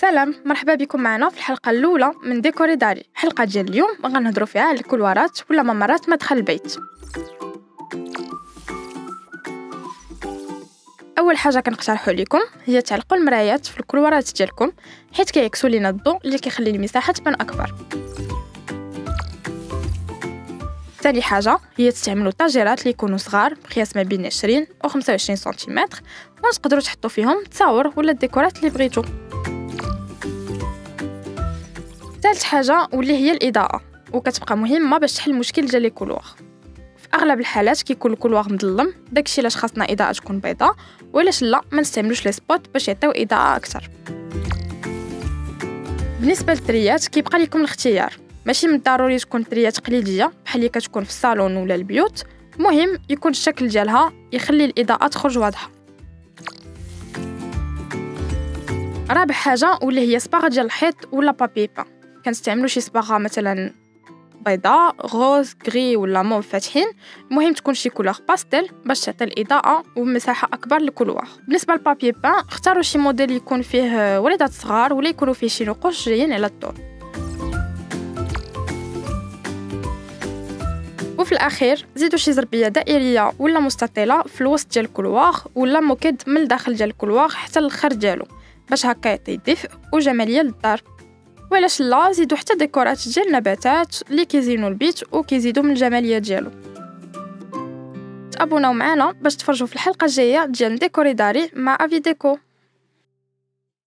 سلام، مرحبا بكم معنا في الحلقة الأولى من ديكوري داري. الحلقة ديال اليوم غنهضروا فيها على الكولوارات ولا ممرات مدخل البيت. أول حاجة كنقترحوا لكم هي تعلقوا المرايات في الكولوارات ديالكم، حيت كيعكسوا لينا الضوء اللي كيخلي المساحة تبان أكبر. ثاني حاجة هي تستعملوا طاجيرات اللي يكونوا صغار بقياس ما بين 20 و 25 سنتيمتر، وتقدروا تحطوا فيهم تصاور ولا الديكورات اللي بغيتوا. ثالث حاجة واللي هي الإضاءة، وكتبقى مهمة باش تحل المشكل ديال لي كولوار. في أغلب الحالات كيكون الكولوار مظلم، داكشي علاش خاصنا إضاءة تكون بيضاء، وعلاش لا ما نستعملوش لي سبوت باش يعطيو إضاءة أكثر. بالنسبة للتريات كيبقى لكم الاختيار، ماشي من الضروري تكون تريه تقليديه بحال اللي كتكون في الصالون ولا البيوت، المهم يكون الشكل ديالها يخلي الإضاءة تخرج واضحة. رابع حاجة واللي هي صباغة ديال الحيط ولا بابي بان، كنستعملوا شي صباغه مثلا بيضاء، غوز، غري ولا موف فاتحين، المهم تكون شي كولور باستيل باش تعطي الاضاءه ومساحه اكبر للكولوار. بالنسبه للبابي بان اختاروا شي موديل يكون فيه وليدات صغار ولا يكونوا فيه شي نقوش جايين على الطول. وفي الاخير زيدوا شي زربيه دائريه ولا مستطيله في الوسط ديال الكولوار ولا موكد من الداخل ديال الكولوار حتى للخارج ديالو، باش هكا يعطي دفء وجماليه للدار. وعلاش لا زيدوا حتى ديكورات ديال النباتات اللي كيزينوا البيت وكيزيدوا من الجماليه ديالو. تابوناو معنا باش تفرجوا في الحلقه الجايه ديال ديكوري داري مع افي ديكو.